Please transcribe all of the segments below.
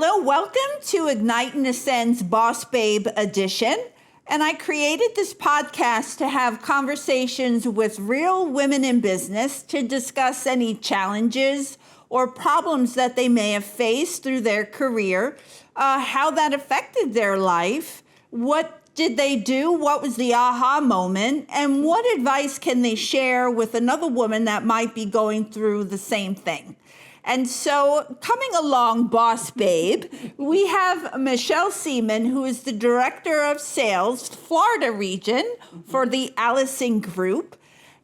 Hello, welcome to Ignite and Ascend's Boss Babe edition. And I created this podcast to have conversations with real women in business to discuss any challenges or problems that they may have faced through their career, how that affected their life, what did they do, what was the aha moment, and what advice can they share with another woman that might be going through the same thing. And so coming along, Boss Babe, we have Michelle Seamon, who is the Director of Sales, Florida region for the Allyson Group.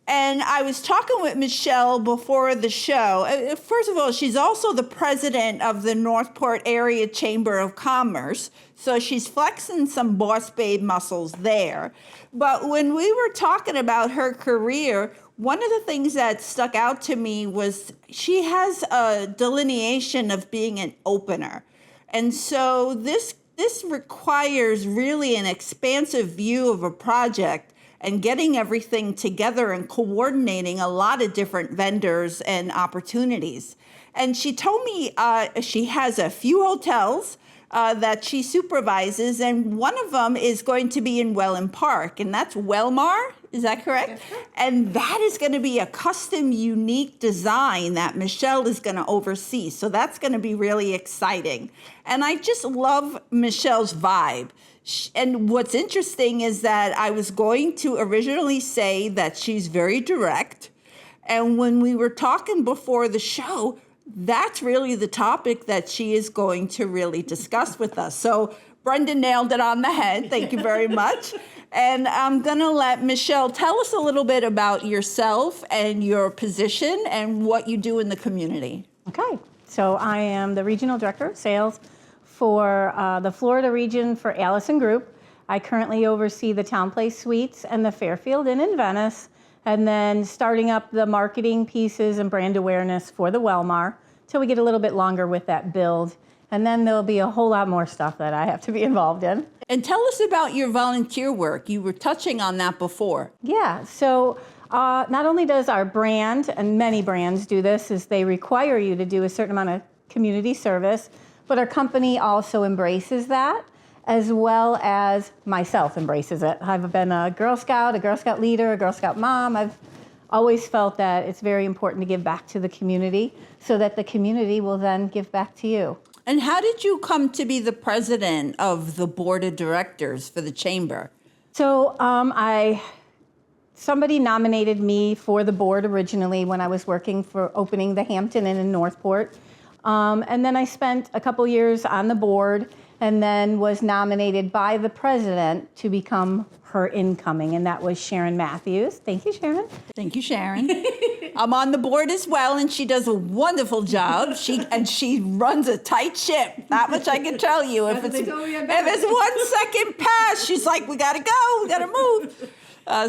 And I was talking with Michelle before the show. First of all, she's also the president of the Northport Area Chamber of Commerce. So she's flexing some Boss Babe muscles there. But when we were talking about her career, one of the things that stuck out to me was she has a delineation of being an opener. And so this requires really an expansive view of a project and getting everything together and coordinating a lot of different vendors and opportunities. And she told me she has a few hotels that she supervises, and one of them is going to be in Welland Park, and that's Wellmar, is that correct? Yes, sir. And that is going to be a custom, unique design that Michelle is going to oversee, so that's going to be really exciting. And I just love Michelle's vibe. And what's interesting is that I was going to originally say that she's very direct, and when we were talking before the show, that's really the topic that she is going to really discuss with us. So Brenda nailed it on the head. Thank you very much. And I'm going to let Michelle tell us a little bit about yourself and your position and what you do in the community. Okay, so I am the Regional Director of Sales for the Florida region for Allyson Group. I currently oversee the Town Place Suites and the Fairfield Inn in Venice, and then starting up the marketing pieces and brand awareness for the Wellmar till we get a little bit longer with that build. And then there'll be a whole lot more stuff that I have to be involved in. And tell us about your volunteer work. You were touching on that before. Yeah, so not only does our brand, and many brands do this, is they require you to do a certain amount of community service, but our company also embraces that, as well as myself embraces it. I've been a Girl Scout leader, a Girl Scout mom. I've always felt that it's very important to give back to the community so that the community will then give back to you. And how did you come to be the president of the board of directors for the chamber? So somebody nominated me for the board originally when I was working for opening the Hampton Inn in Northport. And then I spent a couple years on the board and then was nominated by the president to become her incoming, and that was Sharon Matthews. Thank you, Sharon. Thank you, Sharon. I'm on the board as well, and she does a wonderful job. She runs a tight ship. That much I can tell you. If it's 1 second past, she's like, we gotta go, we gotta move.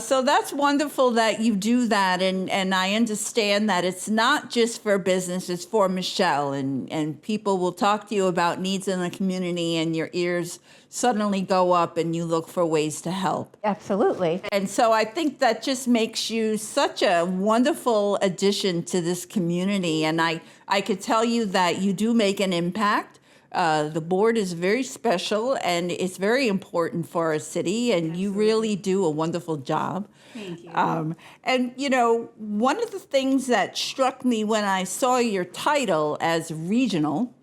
So that's wonderful that you do that, and I understand that it's not just for business, it's for Michelle, and people will talk to you about needs in the community, and your ears suddenly go up and you look for ways to help. Absolutely. And so I think that just makes you such a wonderful addition to this community, and I could tell you that you do make an impact. The board is very special, and it's very important for our city, and Absolutely. You really do a wonderful job. Thank you. And, you know, one of the things that struck me when I saw your title as regional,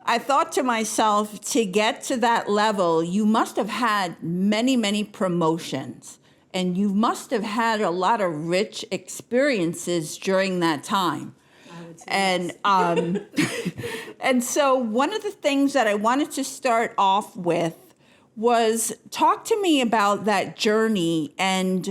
I thought to myself, to get to that level, you must have had many, many promotions, and you must have had a lot of rich experiences during that time. And and so one of the things that I wanted to start off with was talk to me about that journey. And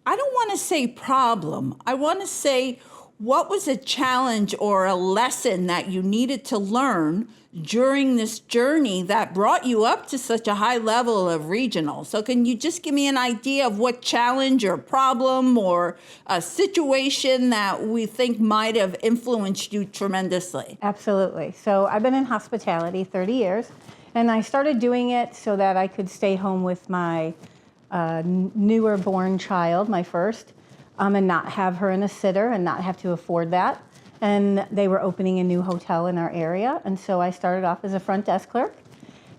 I don't want to say problem. I want to say, what was a challenge or a lesson that you needed to learn during this journey that brought you up to such a high level of regional? So can you just give me an idea of what challenge or problem or a situation that we think might have influenced you tremendously? Absolutely. So I've been in hospitality 30 years, and I started doing it so that I could stay home with my newer born child, my first, and not have her in a sitter and not have to afford that. and they were opening a new hotel in our area. And so I started off as a front desk clerk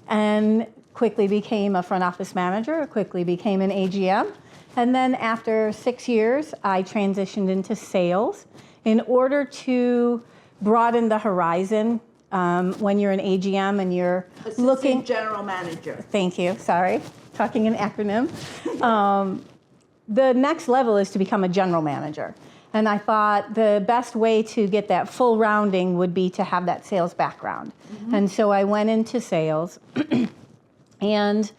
and quickly became a front office manager, quickly became an AGM. And then after 6 years, I transitioned into sales in order to broaden the horizon. When you're an AGM and you're looking... General manager. Thank you, sorry, talking an acronym. The next level is to become a general manager. And I thought the best way to get that full rounding would be to have that sales background. And so I went into sales. And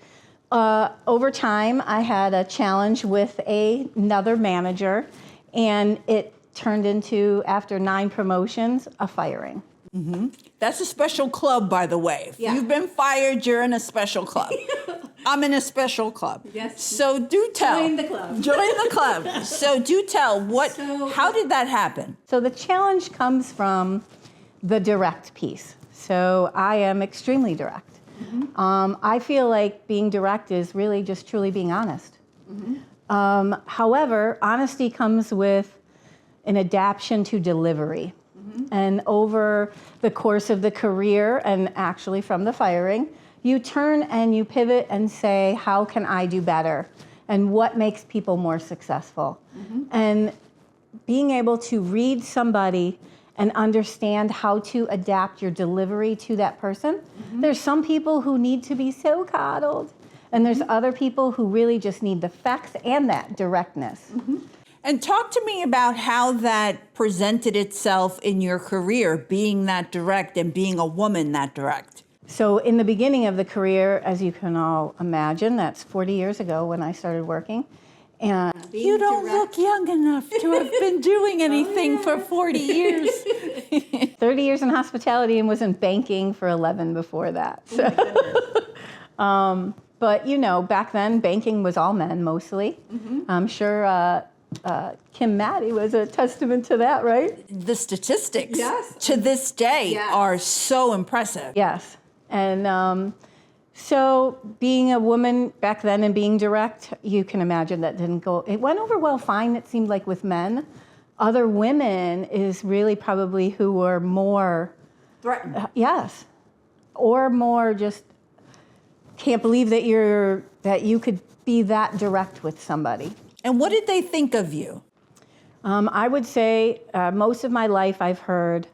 over time, I had a challenge with another manager, and it turned into, after 9 promotions, a firing. That's a special club, by the way. If Yeah. you've been fired, you're in a special club. I'm in a special club. Yes. So do tell. Join the club. Join the club. So do tell, how did that happen? So the challenge comes from the direct piece. So I am extremely direct. I feel like being direct is really just truly being honest. However, honesty comes with an adaptation to delivery. And over the course of the career, and actually from the firing, you turn and you pivot and say, how can I do better? And what makes people more successful? And being able to read somebody and understand how to adapt your delivery to that person. There's some people who need to be so coddled, and there's other people who really just need the facts and that directness. And talk to me about how that presented itself in your career, being that direct and being a woman that direct. So in the beginning of the career, as you can all imagine, that's 40 years ago when I started working. And You don't look young enough to have been doing anything for 40 years. 30 years in hospitality and was in banking for 11 before that. So. But you know, back then banking was all men mostly. I'm sure Kim Maddie was a testament to that, right? The statistics Yes. to this day Yes. are so impressive. Yes. And so being a woman back then and being direct, you can imagine that didn't go, it went over well fine, it seemed like, with men. Other women is really probably who were more... Threatened. Yes. Or more just can't believe that you could be that direct with somebody. And what did they think of you? I would say most of my life I've heard,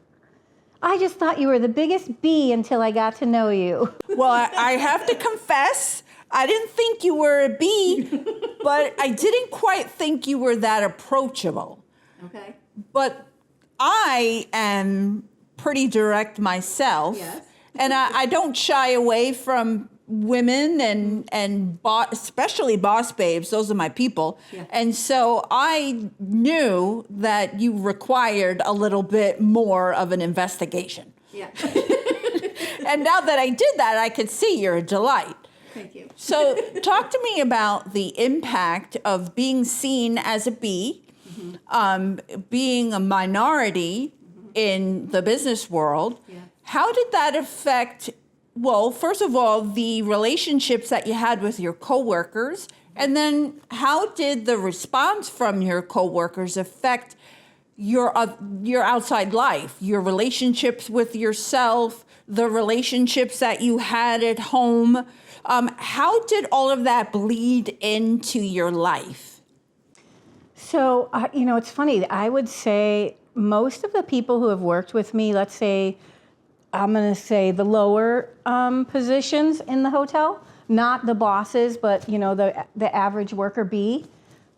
I just thought you were the biggest bee until I got to know you. Well, I have to confess, I didn't think you were a bee, but I didn't quite think you were that approachable. Okay. But I am pretty direct myself. Yes. And I don't shy away from women and especially boss babes. Those are my people. Yeah. And so I knew that you required a little bit more of an investigation. Yeah. And now that I did that, I could see you're a delight. Thank you. So talk to me about the impact of being seen as a bee, being a minority in the business world. Yeah. How did that affect, well, first of all, the relationships that you had with your coworkers, and then how did the response from your coworkers affect your outside life, your relationships with yourself, the relationships that you had at home? How did all of that bleed into your life? So, you know, it's funny. I would say most of the people who have worked with me, let's say, I'm going to say the lower positions in the hotel, not the bosses, but, you know, the average worker bee,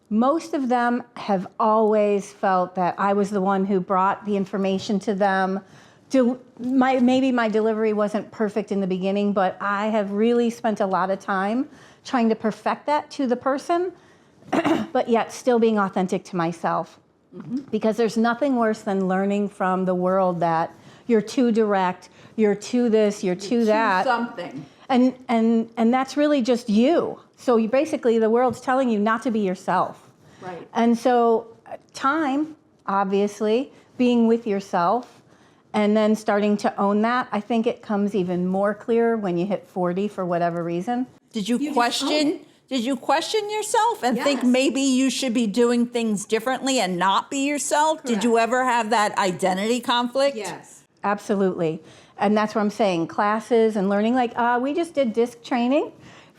most of them have always felt that I was the one who brought the information to them. Maybe my delivery wasn't perfect in the beginning, but I have really spent a lot of time trying to perfect that to the person, but yet still being authentic to myself. Because there's nothing worse than learning from the world that you're too direct, you're too this, you're too that. Something. And that's really just you. So you basically, the world's telling you not to be yourself. Right. And so time, obviously, being with yourself, and then starting to own that, I think it comes even more clear when you hit 40 for whatever reason. Did you question Did you question yourself and think Yes. maybe you should be doing things differently and not be yourself? Did you Correct. ever have that identity conflict? Yes. Absolutely. And that's what I'm saying. Classes and learning, like we just did disc training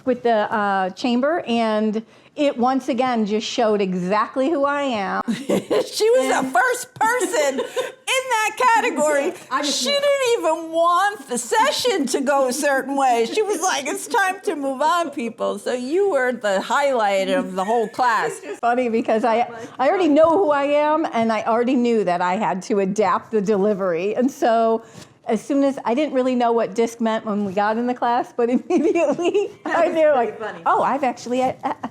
with the chamber, and it once again just showed exactly who I am. She was the first person in that category. She didn't even want the session to go a certain way. She was like, it's time to move on, people. So you were the highlight of the whole class. Funny because I already know who I am, and I already knew that I had to adapt the delivery. And so as soon as I didn't really know what disc meant when we got in the class, but immediately I knew, like, oh, I've actually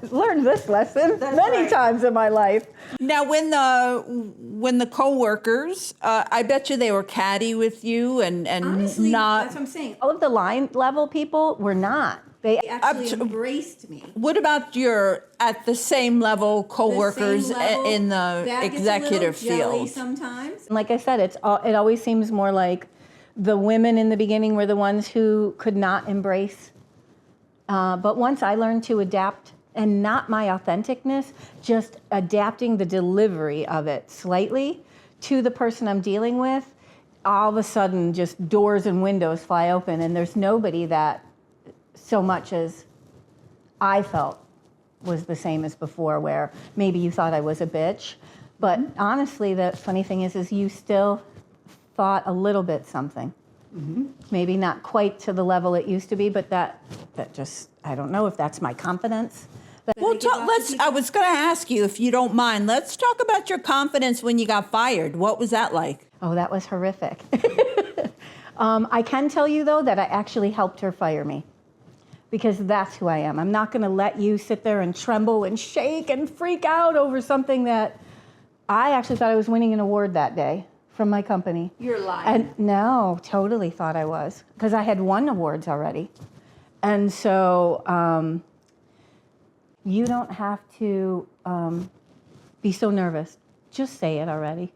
learned this lesson many times in my life. Now, when the coworkers, I bet you they were catty with you and Honestly, not. that's what I'm saying. All of the line level people were not. They actually embraced me. What about your at the same level coworkers in the that executive gets a little jelly field? sometimes. Like I said, it always seems more like the women in the beginning were the ones who could not embrace. But once I learned to adapt, and not my authenticness, just adapting the delivery of it slightly to the person I'm dealing with, all of a sudden just doors and windows fly open, and there's nobody that so much as I felt was the same as before, where maybe you thought I was a bitch. But honestly, the funny thing is you still thought a little bit something. Mm-hmm. Maybe not quite to the level it used to be, but that just, I don't know if that's my confidence. Well, I was going to ask you, if you don't mind, let's talk about your confidence when you got fired. What was that like? Oh, that was horrific. I can tell you, though, that I actually helped her fire me, because that's who I am. I'm not going to let you sit there and tremble and shake and freak out over something that I actually thought I was winning an award that day from my company. You're lying. And no, totally thought I was, because I had won awards already. And so you don't have to be so nervous. Just say it already.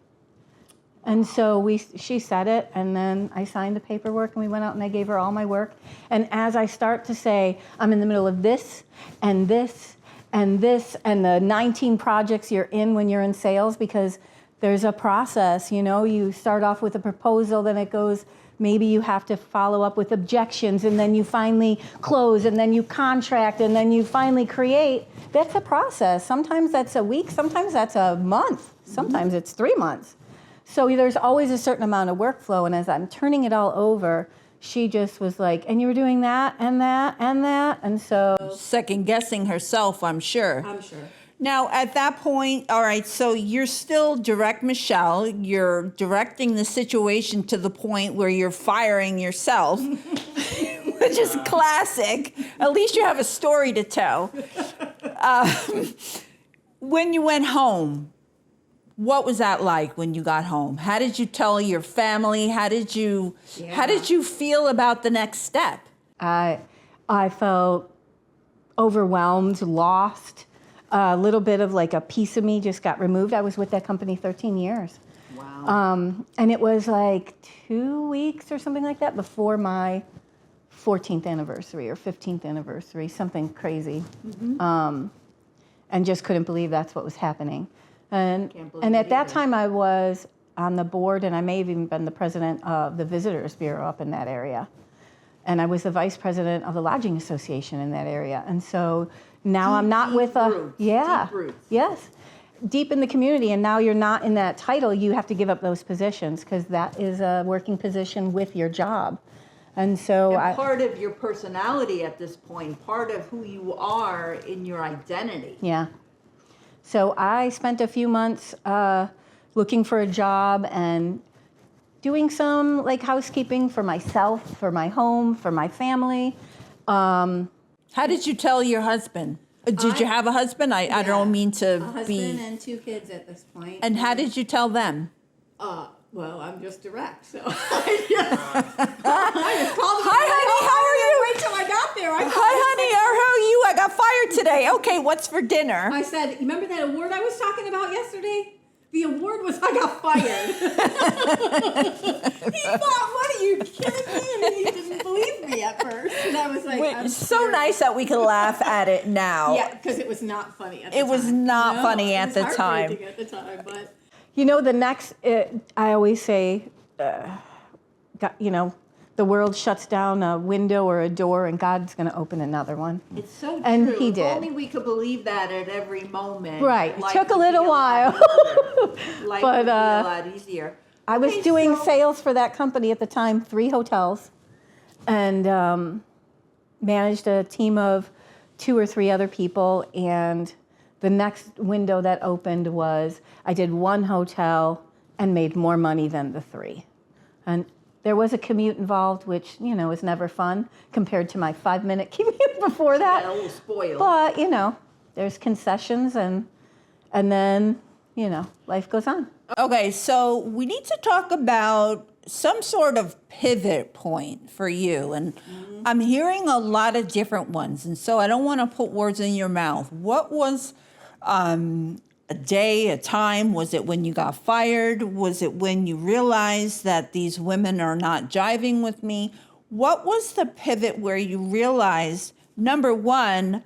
And so she said it, and then I signed the paperwork, and we went out and I gave her all my work. And as I start to say, I'm in the middle of this and this and this and the 19 projects you're in when you're in sales, because there's a process, you start off with a proposal, then it goes, maybe you have to follow up with objections, and then you finally close, and then you contract, and then you finally create. That's a process. Sometimes that's a week, sometimes that's a month, sometimes it's 3 months. So there's always a certain amount of workflow, and as I'm turning it all over, she just was like, and you were doing that and that and that, and so. Second guessing herself, I'm sure. I'm sure. Now, at that point, all right, so you're still direct Michelle. You're directing the situation to the point where you're firing yourself, which is classic. At least you have a story to tell. When you went home, what was that like when you got home? How did you tell your family? How did you feel about the next step? I felt overwhelmed, lost. A little bit of like a piece of me just got removed. I was with that company 13 years. Wow. And it was like 2 weeks or something like that before my 14th anniversary or 15th anniversary, something crazy. Mm-hmm. And just couldn't believe that's what was happening. And at that time I was on the board, and I may have even been the president of the Visitors Bureau up in that area. And I was the vice president of the Lodging Association in that area. And so now I'm not with a, deep roots. Yes, deep in the community. And now you're not in that title. You have to give up those positions, because that is a working position with your job. And so part of your personality at this point, part of who you are in your identity. Yeah. So I spent a few months looking for a job and doing some like housekeeping for myself, for my home, for my family. How did you tell your husband? Did you have a husband? I don't mean to a husband and 2 kids at this point. And how did you tell them? Well, I'm just direct, so I just called them. Hi, honey, how are you? Wait till I got there. Hi, honey, how are you? I got fired today. Okay, what's for dinner? I said, remember that award I was talking about yesterday? The award was I got fired. He thought, what are you kidding me? And he didn't believe me. at first. And I was like, I'm It's so scared. nice that we can laugh at it now. Yeah, because it was not funny at the It time. was not funny at the It was time. heartbreaking at the time, but You know, I always say, the world shuts down a window or a door and God's going to open another one. It's so And true. he If did. only we could believe that at every moment. Right. It life took a would little be lot while. easier. Life But, would be a lot easier. I was Okay, doing so- sales for that company at the time, 3 hotels, and managed a team of 2 or 3 other people. And the next window that opened was I did 1 hotel and made more money than the 3. And there was a commute involved, which, was never fun compared to my 5-minute commute before that. Got a little spoiled. But, there's concessions and then, life goes on. Okay, so we need to talk about some sort of pivot point for you. And I'm hearing a lot of different ones. And so I don't want to put words in your mouth. What was a day, a time? Was it when you got fired? Was it when you realized that these women are not jiving with me? What was the pivot where you realized, number one,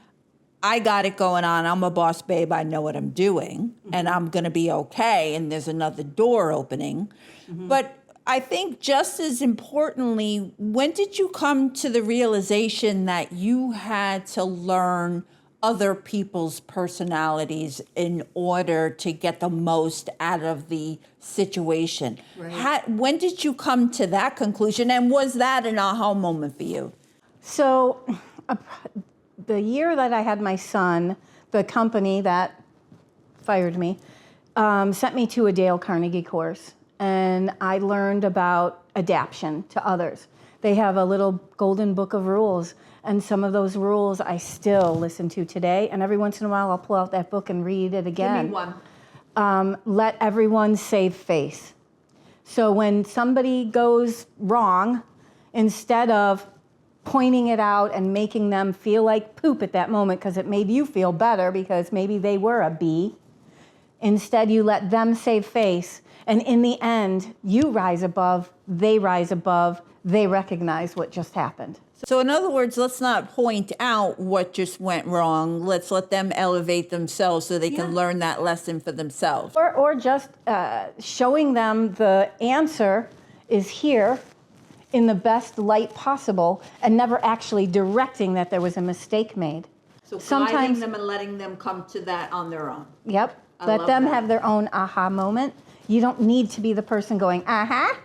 I got it going on. I'm a boss babe. I know what I'm doing, and I'm going to be okay. And there's another door opening. But I think just as importantly, when did you come to the realization that you had to learn other people's personalities in order to get the most out of the situation? Right. When did you come to that conclusion? And was that an aha moment for you? So the year that I had my son, the company that fired me sent me to a Dale Carnegie course, and I learned about adaptation to others. They have a little golden book of rules, and some of those rules I still listen to today, and every once in a while I'll pull out that book and read it again. Give me one. Let everyone save face. So when somebody goes wrong, instead of pointing it out and making them feel like poop at that moment because it made you feel better because maybe they were a B, instead you let them save face. And in the end, you rise above, they recognize what just happened. So in other words, let's not point out what just went wrong. Let's let them elevate themselves so they can learn that lesson for themselves. Or just showing them the answer is here in the best light possible and never actually directing that there was a mistake made. So guiding them and letting them come to that on their own. Yep. I Let love them that. have their own aha moment. You don't need to be the person going, aha.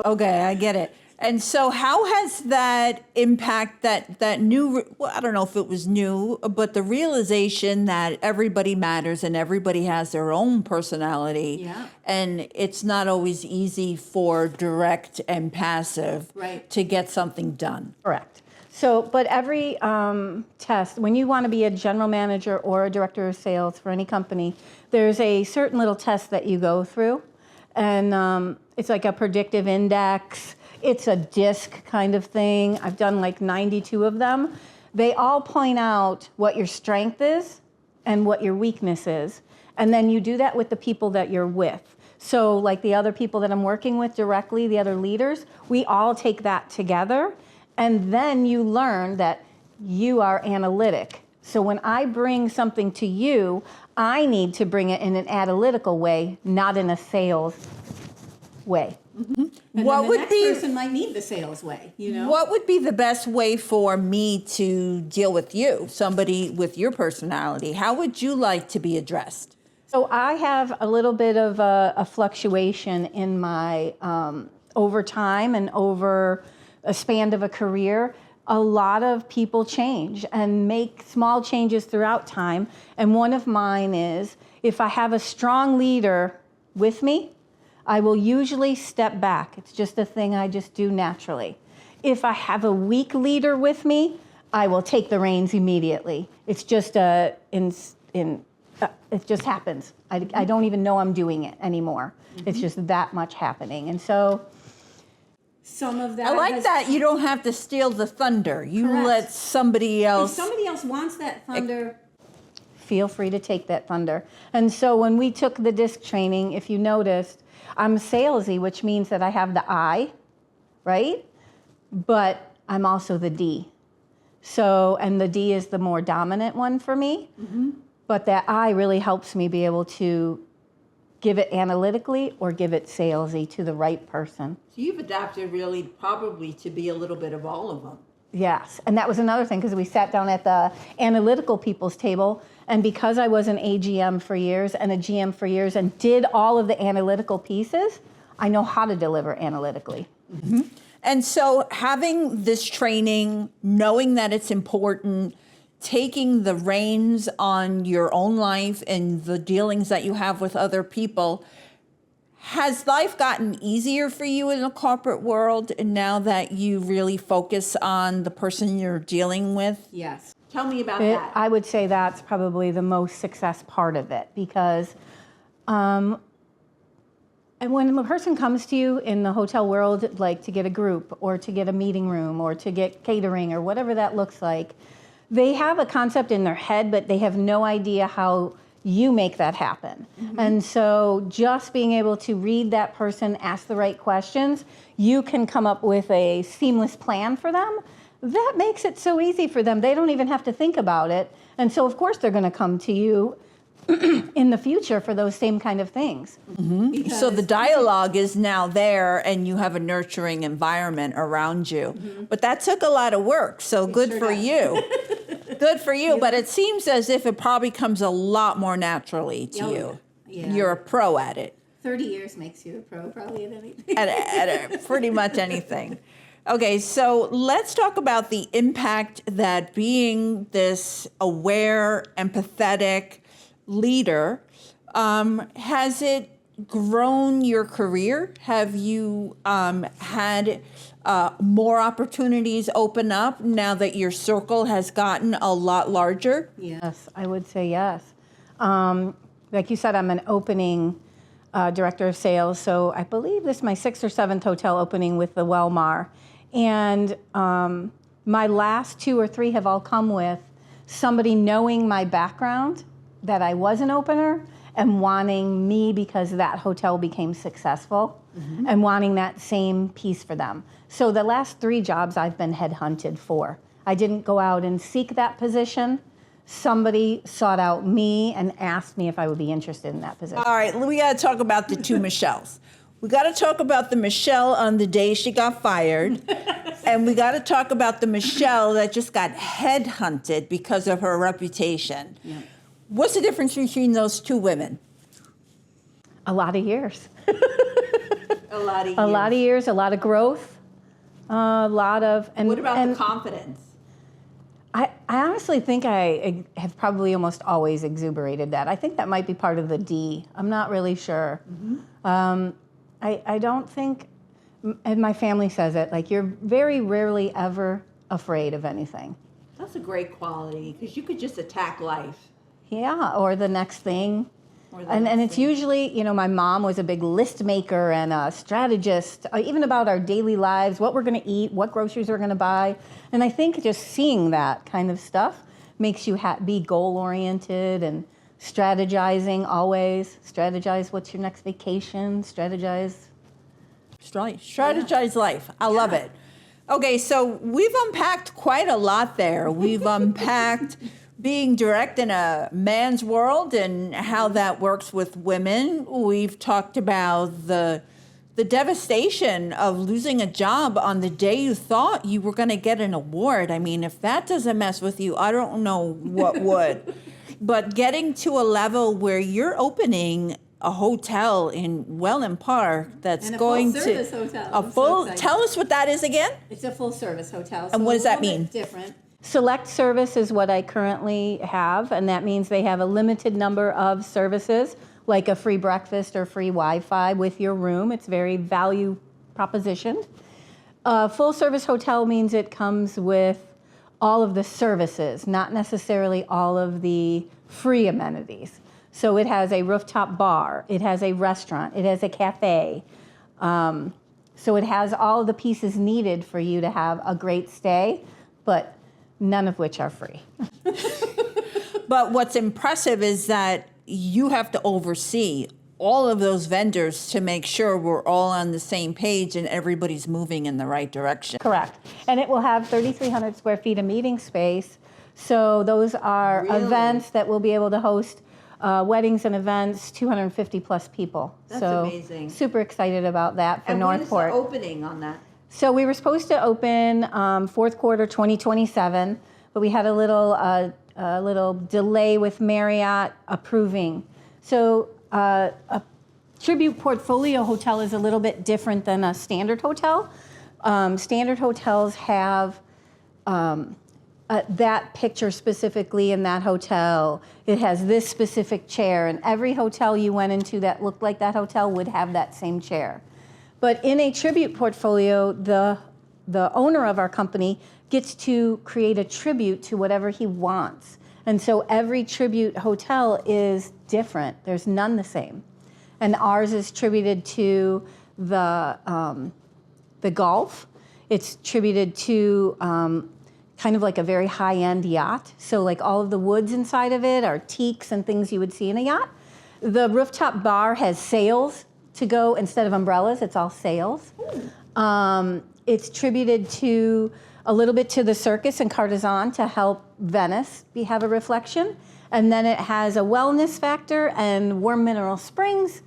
Okay, I get it. And so how has that impact that new, well, I don't know if it was new, but the realization that everybody matters and everybody has their own personality. Yeah. And it's not always easy for direct and passive Right. to get something done. Correct. So, but every test, when you want to be a general manager or a director of sales for any company, there's a certain little test that you go through. And it's like a predictive index. It's a disc kind of thing. I've done like 92 of them. They all point out what your strength is and what your weakness is. And then you do that with the people that you're with. So like the other people that I'm working with directly, the other leaders, we all take that together. And then you learn that you are analytic. So when I bring something to you, I need to bring it in an analytical way, not in a sales way. And What then the would next be- person might need the sales way, What would be the best way for me to deal with you, somebody with your personality? How would you like to be addressed? So I have a little bit of a fluctuation in my over time and over a span of a career. A lot of people change and make small changes throughout time. And one of mine is if I have a strong leader with me, I will usually step back. It's just a thing I just do naturally. If I have a weak leader with me, I will take the reins immediately. It's just it just happens. I don't even know I'm doing it anymore. It's just that much happening. And so Some of that. I like has- that you don't have to steal the thunder. You Correct. let somebody If else. somebody else wants that thunder, feel free to take that thunder. And so when we took the disc training, if you noticed, I'm salesy, which means that I have the I, right? but I'm also the D. So, and the D is the more dominant one for me, but that I really helps me be able to give it analytically or give it salesy to the right person. So you've adapted really probably to be a little bit of all of them. Yes, and that was another thing because we sat down at the analytical people's table, and because I was an AGM for years and a GM for years and did all of the analytical pieces, I know how to deliver analytically. And so having this training, knowing that it's important, taking the reins on your own life and the dealings that you have with other people, has life gotten easier for you in the corporate world now that you really focus on the person you're dealing with? Yes. Tell me about that. I would say that's probably the most success part of it because and when a person comes to you in the hotel world, like to get a group or to get a meeting room or to get catering or whatever that looks like, they have a concept in their head, but they have no idea how you make that happen. And so just being able to read that person, ask the right questions, you can come up with a seamless plan for them. That makes it so easy for them. They don't even have to think about it. And so of course they're going to come to you in the future for those same kind of things. So the dialogue is now there and you have a nurturing environment around you. But that took a lot of work, so good for you. Good for you, but it seems as if it probably comes a lot more naturally to you. Yeah. You're a pro at it. 30 years makes you a pro probably at anything. At pretty much anything. Okay, so let's talk about the impact that being this aware, empathetic leader, has it grown your career? Have you had more opportunities open up now that your circle has gotten a lot larger? Yes, I would say yes. Like you said, I'm an opening director of sales, so I believe this is my 6th or 7th hotel opening with the Wellmar. And my last 2 or 3 have all come with somebody knowing my background, that I was an opener, and wanting me because that hotel became successful, and wanting that same piece for them. So the last 3 jobs I've been headhunted for. I didn't go out and seek that position. Somebody sought out me and asked me if I would be interested in that position. All right, we got to talk about the 2 Michelles. We got to talk about the Michelle on the day she got fired, and we got to talk about the Michelle that just got headhunted because of her reputation. Yeah. What's the difference between those 2 women? A lot of years. A lot of years. A lot of years, a lot of growth, a lot of... And, What about and the confidence? I honestly think I have probably almost always exuberated that. I think that might be part of the D. I'm not really sure. I don't think, and my family says it, like you're very rarely ever afraid of anything. That's a great quality because you could just attack life. Yeah, or the next thing. Or the And next it's thing. usually, you know, my mom was a big list maker and a strategist, even about our daily lives, what we're going to eat, what groceries we're going to buy. And I think just seeing that kind of stuff makes you be goal-oriented and strategizing always. Strategize what's your next vacation, strategize. Strategize life. I love it. Okay, so we've unpacked quite a lot there. We've unpacked being direct in a man's world and how that works with women. We've talked about the devastation of losing a job on the day you thought you were going to get an award. I mean, if that doesn't mess with you, I don't know what would. But getting to a level where you're opening a hotel in Welland Park that's And a going full-service to hotel. a I'm so full. excited. Tell us what that is again. It's a full service hotel. And what does that a little mean? bit Different. Select service is what I currently have, and that means they have a limited number of services, like a free breakfast or free Wi-Fi with your room. It's very value propositioned. Full service hotel means it comes with all of the services, not necessarily all of the free amenities. So it has a rooftop bar, it has a restaurant, it has a cafe. So it has all of the pieces needed for you to have a great stay, but none of which are free. But what's impressive is that you have to oversee all of those vendors to make sure we're all on the same page and everybody's moving in the right direction. Correct. And it will have 3,300 square feet of meeting space. So those are Really? events that will be able to host weddings and events, 250 plus people. That's so amazing. Super excited about that for And when is the Northport. opening on that? So we were supposed to open fourth quarter 2027, but we had a little delay with Marriott approving. So a Tribute Portfolio hotel is a little bit different than a standard hotel. Standard hotels have that picture specifically in that hotel. It has this specific chair, and every hotel you went into that looked like that hotel would have that same chair. But in a Tribute Portfolio, the owner of our company gets to create a tribute to whatever he wants. And so every Tribute hotel is different. There's none the same. And ours is tributed to the Gulf. It's tributed to kind of like a very high-end yacht. So like all of the woods inside of it are teaks and things you would see in a yacht. The rooftop bar has sails to go instead of umbrellas. It's all sails. It's tributed to a little bit to the circus and Cartizan to help Venice have a reflection. And then it has a wellness factor and warm mineral springs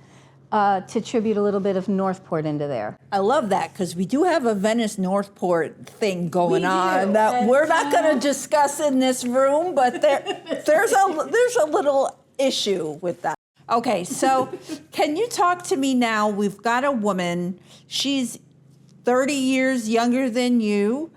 to tribute a little bit of Northport into there. I love that because we do have a Venice Northport thing going We do. on that And, we're not going to discuss in this room, but there's a little issue with that. Okay, so can you talk to me now? We've got a woman. She's 30 years younger than you.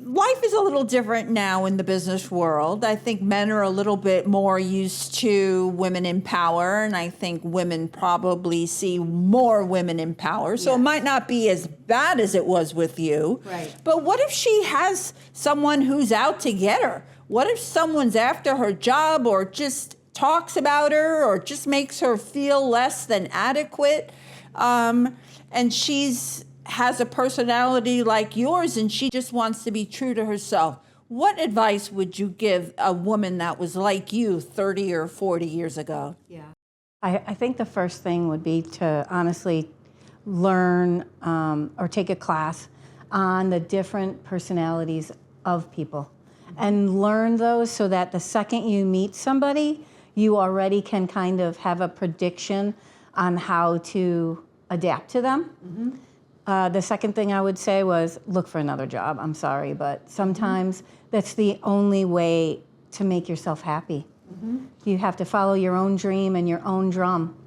Life is a little different now in the business world. I think men are a little bit more used to women in power, and I think women probably see more women in power. So it might not be as bad as it was with you. Right. But what if she has someone who's out to get her? What if someone's after her job or just talks about her or just makes her feel less than adequate? And has a personality like yours and she just wants to be true to herself. What advice would you give a woman that was like you 30 or 40 years ago? Yeah. I think the first thing would be to honestly learn or take a class on the different personalities of people and learn those so that the second you meet somebody, you already can kind of have a prediction on how to adapt to them. Mm-hmm. The second thing I would say was look for another job. I'm sorry, but sometimes that's the only way to make yourself happy. Mm-hmm. You have to follow your own dream and your own drum.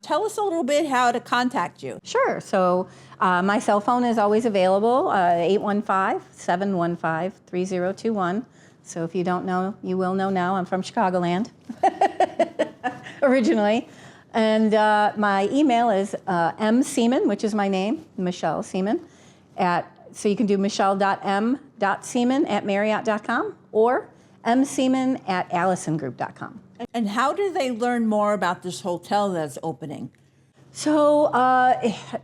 Tell us a little bit how to contact you. Sure. So my cell phone is always available, 815-715-3021. So if you don't know, you will know now. I'm from Chicagoland originally. And my email is mseamon, which is my name, Michelle Seamon, so you can do michelle.m.seamon@marriott.com or mseamon@allysongroup.com. And how do they learn more about this hotel that's opening? So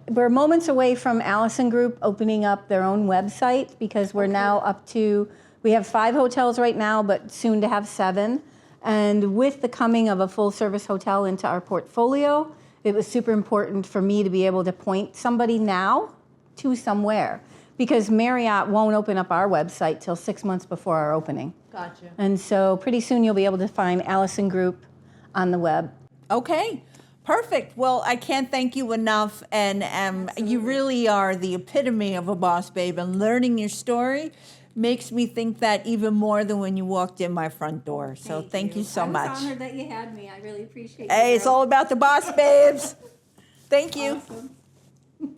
we're moments away from Allyson Group opening up their own website because we're now we have 5 hotels right now, but soon to have 7. And with the coming of a full-service hotel into our portfolio, it was super important for me to be able to point somebody now to somewhere because Marriott won't open up our website till 6 months before our opening. Gotcha. And so pretty soon you'll be able to find Allyson Group on the web. Okay, perfect. Well, I can't thank you enough. And you really are the epitome of a boss babe. And learning your story makes me think that even more than when you walked in my front door. So thank you so much. I was honored that you had me. I really appreciate it. Hey, it's all about the boss babes. Thank you. Awesome.